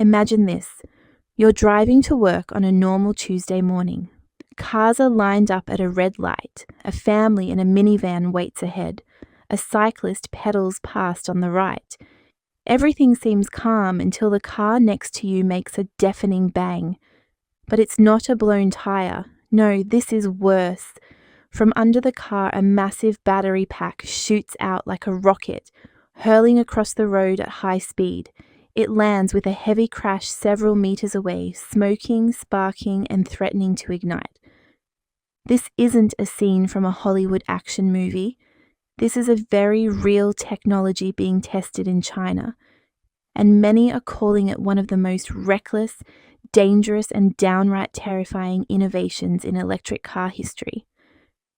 Imagine this. You're driving to work on a normal Tuesday morning. Cars are lined up at a red light. A family in a minivan waits ahead. A cyclist pedals past on the right. Everything seems calm until the car next to you makes a deafening bang. But it's not a blown tire. No, this is worse. From under the car, a massive battery pack shoots out like a rocket, hurling across the road at high speed. It lands with a heavy crash several meters away, smoking, sparking, and threatening to ignite. This isn't a scene from a Hollywood action movie. This is a very real technology being tested in China, and many are calling it one of the most reckless, dangerous, and downright terrifying innovations in electric car history.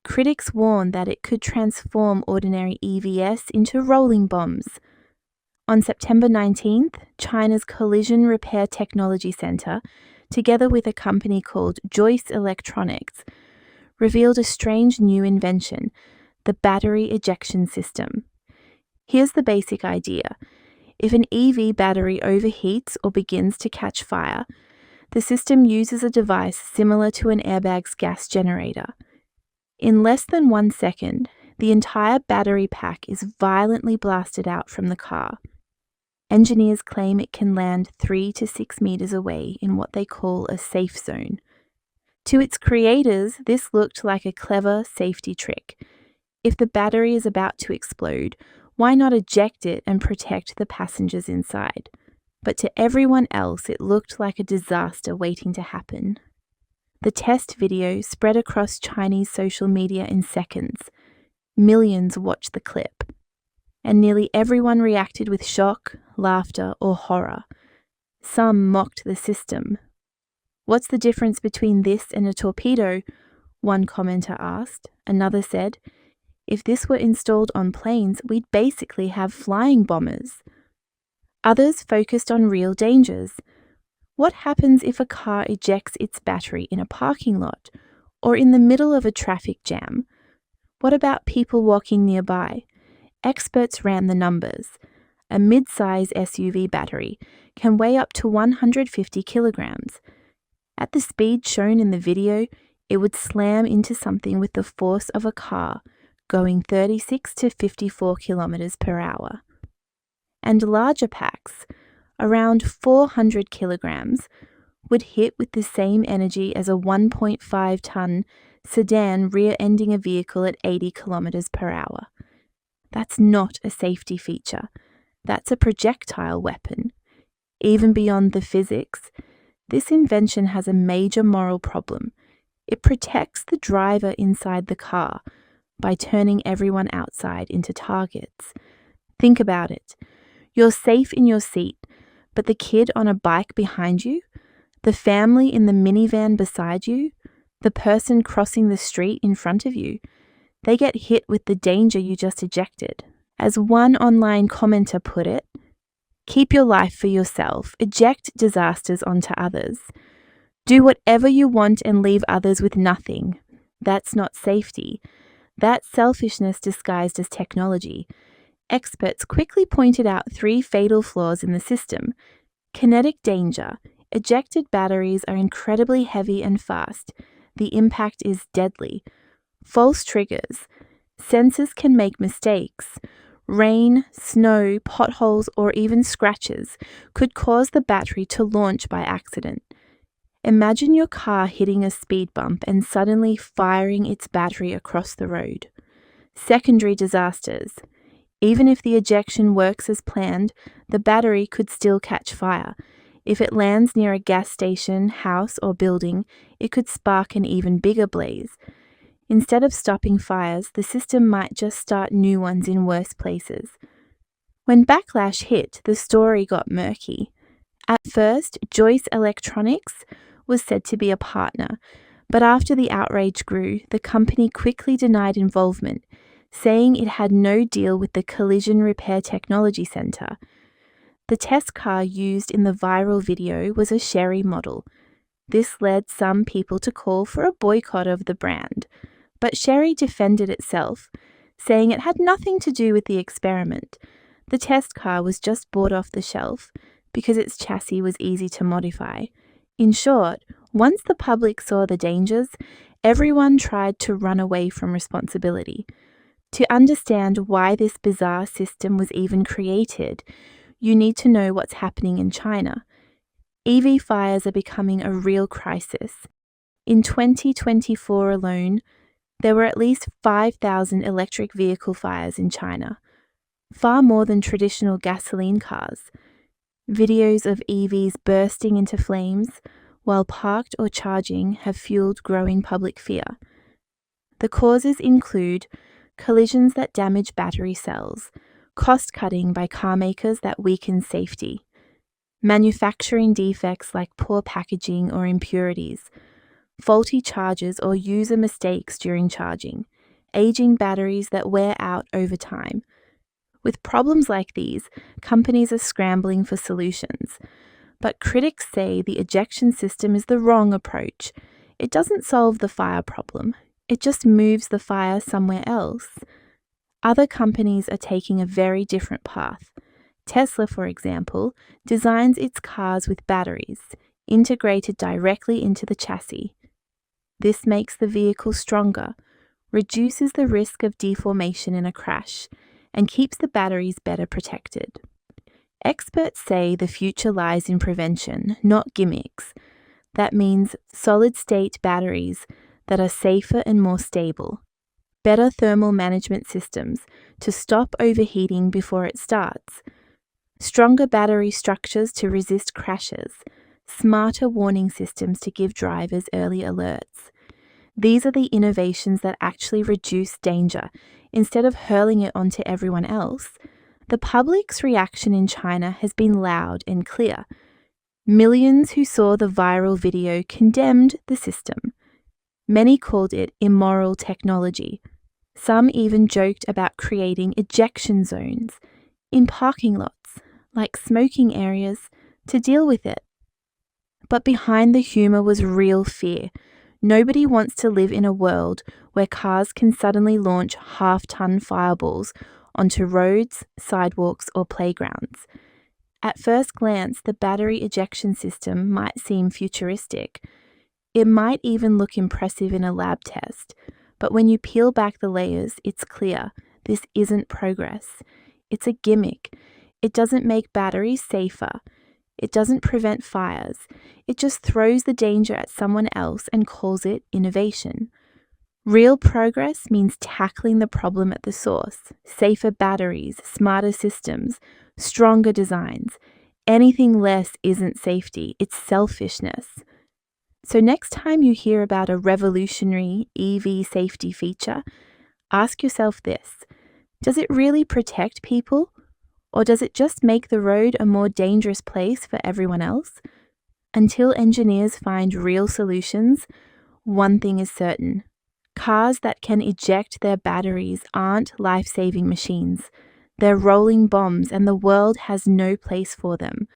Critics warn that it could transform ordinary EVs into rolling bombs. On September 19th, China's Collision Repair Technology Center, together with a company called Joyce Electronics, revealed a strange new invention, the battery ejection system. Here's the basic idea. If an EV battery overheats or begins to catch fire, the system uses a device similar to an airbag's gas generator. In less than 1 second, the entire battery pack is violently blasted out from the car. Engineers claim it can land 3 to 6 meters away in what they call a safe zone. To its creators, this looked like a clever safety trick. If the battery is about to explode, why not eject it and protect the passengers inside? But to everyone else, it looked like a disaster waiting to happen. The test video spread across Chinese social media in seconds. Millions watched the clip, and nearly everyone reacted with shock, laughter, or horror. Some mocked the system. "What's the difference between this and a torpedo?" one commenter asked. Another said, "If this were installed on planes, we'd basically have flying bombers." Others focused on real dangers. What happens if a car ejects its battery in a parking lot or in the middle of a traffic jam? What about people walking nearby? Experts ran the numbers. A mid-size SUV battery can weigh up to 150 kilograms. At the speed shown in the video, it would slam into something with the force of a car going 36 to 54 kilometers per hour. And larger packs, around 400 kilograms, would hit with the same energy as a 1.5-ton sedan rear-ending a vehicle at 80 kilometers per hour. That's not a safety feature. That's a projectile weapon. Even beyond the physics, this invention has a major moral problem. It protects the driver inside the car by turning everyone outside into targets. Think about it. You're safe in your seat, but the kid on a bike behind you, the family in the minivan beside you, the person crossing the street in front of you, they get hit with the danger you just ejected. As one online commenter put it, "Keep your life for yourself, eject disasters onto others. Do whatever you want and leave others with nothing. That's not safety. That's selfishness disguised as technology." Experts quickly pointed out 3 fatal flaws in the system. Kinetic danger. Ejected batteries are incredibly heavy and fast. The impact is deadly. False triggers. Sensors can make mistakes. Rain, snow, potholes, or even scratches could cause the battery to launch by accident. Imagine your car hitting a speed bump and suddenly firing its battery across the road. Secondary disasters. Even if the ejection works as planned, the battery could still catch fire. If it lands near a gas station, house, or building, it could spark an even bigger blaze. Instead of stopping fires, the system might just start new ones in worse places. When backlash hit, the story got murky. At first, Joyce Electronics was said to be a partner, but after the outrage grew, the company quickly denied involvement, saying it had no deal with the Collision Repair Technology Center. The test car used in the viral video was a Chery model. This led some people to call for a boycott of the brand, but Chery defended itself, saying it had nothing to do with the experiment. The test car was just bought off the shelf. because its chassis was easy to modify. In short, once the public saw the dangers, everyone tried to run away from responsibility. To understand why this bizarre system was even created, you need to know what's happening in China. EV fires are becoming a real crisis. In 2024 alone, there were at least 5,000 electric vehicle fires in China, far more than traditional gasoline cars. Videos of EVs bursting into flames while parked or charging have fueled growing public fear. The causes include collisions that damage battery cells, cost cutting by car makers that weaken safety, manufacturing defects like poor packaging or impurities, faulty chargers or user mistakes during charging, aging batteries that wear out over time. With problems like these, companies are scrambling for solutions. But critics say the ejection system is the wrong approach. It doesn't solve the fire problem. It just moves the fire somewhere else. Other companies are taking a very different path. Tesla, for example, designs its cars with batteries, integrated directly into the chassis. This makes the vehicle stronger, reduces the risk of deformation in a crash, and keeps the batteries better protected. Experts say the future lies in prevention, not gimmicks. That means solid-state batteries that are safer and more stable, better thermal management systems to stop overheating before it starts, stronger battery structures to resist crashes, smarter warning systems to give drivers early alerts. These are the innovations that actually reduce danger instead of hurling it onto everyone else. The public's reaction in China has been loud and clear. Millions who saw the viral video condemned the system. Many called it immoral technology. Some even joked about creating ejection zones in parking lots, like smoking areas, to deal with it. But behind the humor was real fear. Nobody wants to live in a world where cars can suddenly launch half-ton fireballs onto roads, sidewalks, or playgrounds. At first glance, the battery ejection system might seem futuristic. It might even look impressive in a lab test, but when you peel back the layers, it's clear this isn't progress. It's a gimmick. It doesn't make batteries safer. It doesn't prevent fires. It just throws the danger at someone else and calls it innovation. Real progress means tackling the problem at the source: safer batteries, smarter systems, stronger designs. Anything less isn't safety, it's selfishness. So next time you hear about a revolutionary EV safety feature, ask yourself this: does it really protect people? Or does it just make the road a more dangerous place for everyone else? Until engineers find real solutions, one thing is certain: cars that can eject their batteries aren't life-saving machines. They're rolling bombs, and the world has no place for them.